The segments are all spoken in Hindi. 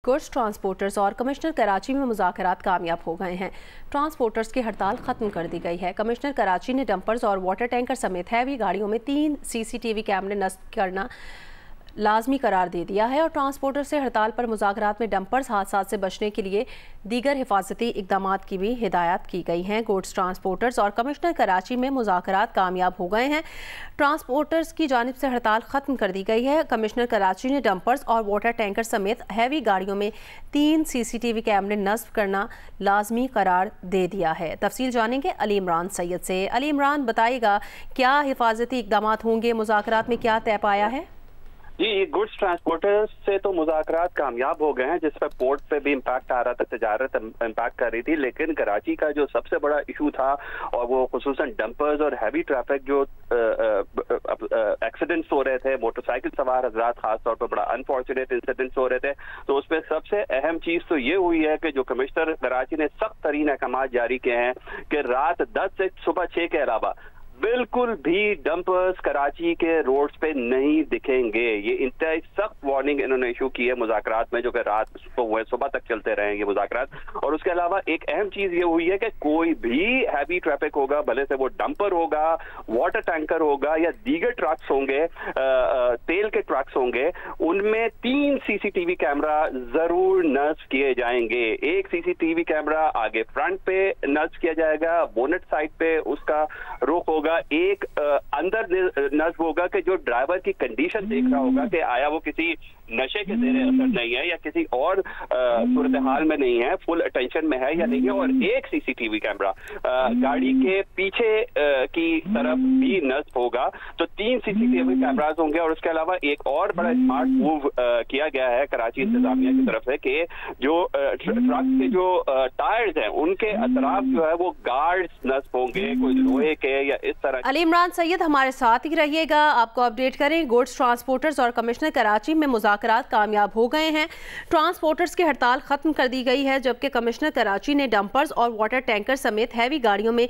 गुड्स ट्रांसपोर्टर्स और कमिश्नर कराची में मुज़ाकरात कामयाब हो गए हैं। ट्रांसपोर्टर्स की हड़ताल ख़त्म कर दी गई है। कमिश्नर कराची ने डंपर्स और वाटर टैंकर समेत हैवी गाड़ियों में 3 CCTV कैमरे नस्ब करना लाजमी करार दे दिया है और ट्रांसपोर्टर से हड़ताल पर मुज़ाकरात में डंपर्स हादसा से बचने के लिए दीगर हिफाजती इक़दामात की भी हिदायत की गई हैं। गुड्स ट्रांसपोर्टर्स और कमिश्नर कराची में मुज़ाकरात कामयाब हो गए हैं। ट्रांसपोर्टर्स की जानिब से हड़ताल ख़त्म कर दी गई है। कमिश्नर कराची ने डंपर्स और वाटर टैंकर समेत हैवी गाड़ियों में 3 CCTV कैमरे नस्ब करना लाजमी करार दे दिया है। तफसील जानेंगे अली इमरान सैयद से। अली इमरान, बताइएगा क्या हिफाजती इक़दामात होंगे, मुज़ाकरात में क्या तय पाया है? जी, गुड्स ट्रांसपोर्टर्स से तो मुज़ाकरात कामयाब हो गए हैं, जिस पर पोर्ट पे भी इम्पैक्ट आ रहा था, तजारत इम्पैक्ट कर रही थी। लेकिन कराची का जो सबसे बड़ा इशू था और वो खुसूसन डंपर्स और हैवी ट्रैफिक जो एक्सीडेंट्स हो रहे थे, मोटरसाइकिल सवार हजरात खास तौर पर बड़ा अनफॉर्चुनेट इंसिडेंट्स हो रहे थे, तो उसमें सबसे अहम चीज तो ये हुई है कि जो कमिश्नर कराची ने सख्त तरीन अहकाम जारी किए हैं कि रात 10 से सुबह 6 के अलावा बिल्कुल भी डंपर्स कराची के रोड्स पे नहीं दिखेंगे। ये इंतहाई सख्त वार्निंग इन्होंने इशू की है मुज़ाकरात में, जो कि रात को सुबह तक चलते रहेंगे मुज़ाकरात। और उसके अलावा एक अहम चीज ये हुई है कि कोई भी हैवी ट्रैफिक होगा, भले से वो डंपर होगा, वाटर टैंकर होगा या दीगर ट्रक्स होंगे, तेल के ट्रक्स होंगे, उनमें 3 CCTV कैमरा जरूर नस्ब किए जाएंगे। एक CCTV कैमरा आगे फ्रंट पे नस्ब किया जाएगा, बोनेट साइड पे उसका रुख होगा, एक अंदर नस्ब होगा कि जो ड्राइवर की कंडीशन देख रहा होगा कि आया वो किसी नशे के ज़ेरे असर नहीं है या किसी और सूरत हाल में नहीं है, फुल अटेंशन में है या नहीं है। और एक CCTV कैमरा गाड़ी के पीछे की तरफ भी नस्ब होगा। तो 3 CCTV कैमरास होंगे। और उसके अलावा एक और बड़ा स्मार्ट मूव किया गया है कराची इंतजामिया की तरफ से कि जो ट्रक के जो टायर्स हैं उनके अतराफ जो है वो गार्ड्स नस्ब होंगे, कोई लोहे के या इस तरह। अली इमरान सैयद हमारे साथ ही रहिएगा, आपको अपडेट करें। गुड्स ट्रांसपोर्टर्स और कमिश्नर कराची में मुज़ाकरात कामयाब हो गए हैं। ट्रांसपोर्टर्स की हड़ताल ख़त्म कर दी गई है, जबकि कमिश्नर कराची ने डंपर्स और वाटर टैंकर समेत हैवी गाड़ियों में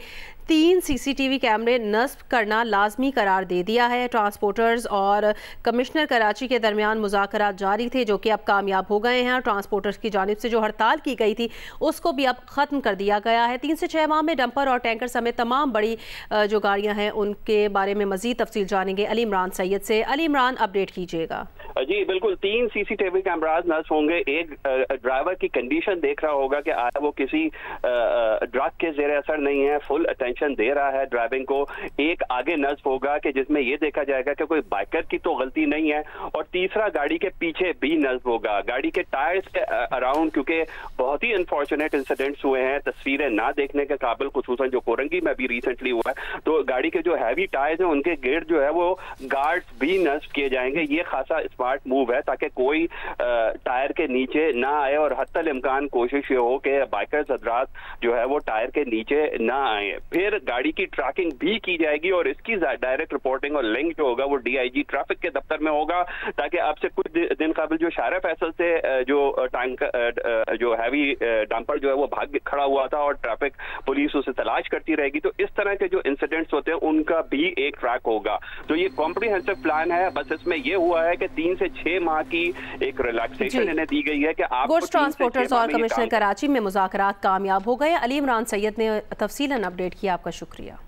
3 CCTV कैमरे नस्ब करना लाजमी करार दे दिया है। ट्रांसपोर्टर्स और कमिश्नर कराची के दरमियान मुज़ाकरात जारी थे, जो कि अब कामयाब हो गए हैं। ट्रांसपोर्टर्स की जानिब से जो हड़ताल की गई थी उसको भी अब ख़त्म कर दिया गया है। 3 से 6 माह में डंपर और टैंकर समेत तमाम बड़ी जो गाड़ियाँ हैं उनके बारे में मज़ीद तफसील जानेंगे अली इमरान सैयद से। अली इमरान, अपडेट कीजिएगा। जी बिल्कुल, 3 CCTV कैमराज नस्ब होंगे। एक ड्राइवर की कंडीशन देख रहा होगा कि आया वो किसी ड्रग के ज़ेरे असर नहीं है, फुल अटेंशन दे रहा है ड्राइविंग को। एक आगे नस्ब होगा कि जिसमें ये देखा जाएगा कि कोई बाइकर की तो गलती नहीं है। और तीसरा गाड़ी के पीछे भी नस्ब होगा। गाड़ी के टायर्स के अराउंड, क्योंकि बहुत ही अनफॉर्चुनेट इंसिडेंट्स हुए हैं, तस्वीरें ना देखने के काबिल, खुसूसन जो कोरंगी में भी रिसेंटली हुआ है, तो गाड़ी के जो हैवी टायर्स हैं उनके गिर्द जो है वो गार्ड्स भी नस्ब किए जाएंगे। ये खासा स्मार्ट मूव है ताकि कोई टायर के नीचे ना आए और हत्तल इम्कान कोशिश ये हो कि बाइकर्स हजरात जो है वो टायर के नीचे ना आए। फिर गाड़ी की ट्रैकिंग भी की जाएगी और इसकी डायरेक्ट रिपोर्टिंग और लिंक जो होगा वो DIG ट्रैफिक के दफ्तर में होगा, ताकि अब से कुछ दिन कबल जो शारा फैसल से जो टैंकर जो हैवी डंपर जो है वो भाग खड़ा हुआ था और ट्रैफिक पुलिस उसे तलाश करती रहेगी, तो इस तरह के जो इंसिडेंट्स होते हैं उनका भी एक ट्रैक होगा। तो ये कॉम्प्रिहेंसिव प्लान है। बस इसमें ये हुआ है कि 3 से 6 माह की एक रिलैक्सेशन इन्हें दी गई है कि आप गुड्स ट्रांसपोर्टर्स और कमिश्नर कराची में मुज़ाकरात कामयाब हो गए। अली इमरान सैयद ने तफसीलन अपडेट किया, आपका शुक्रिया।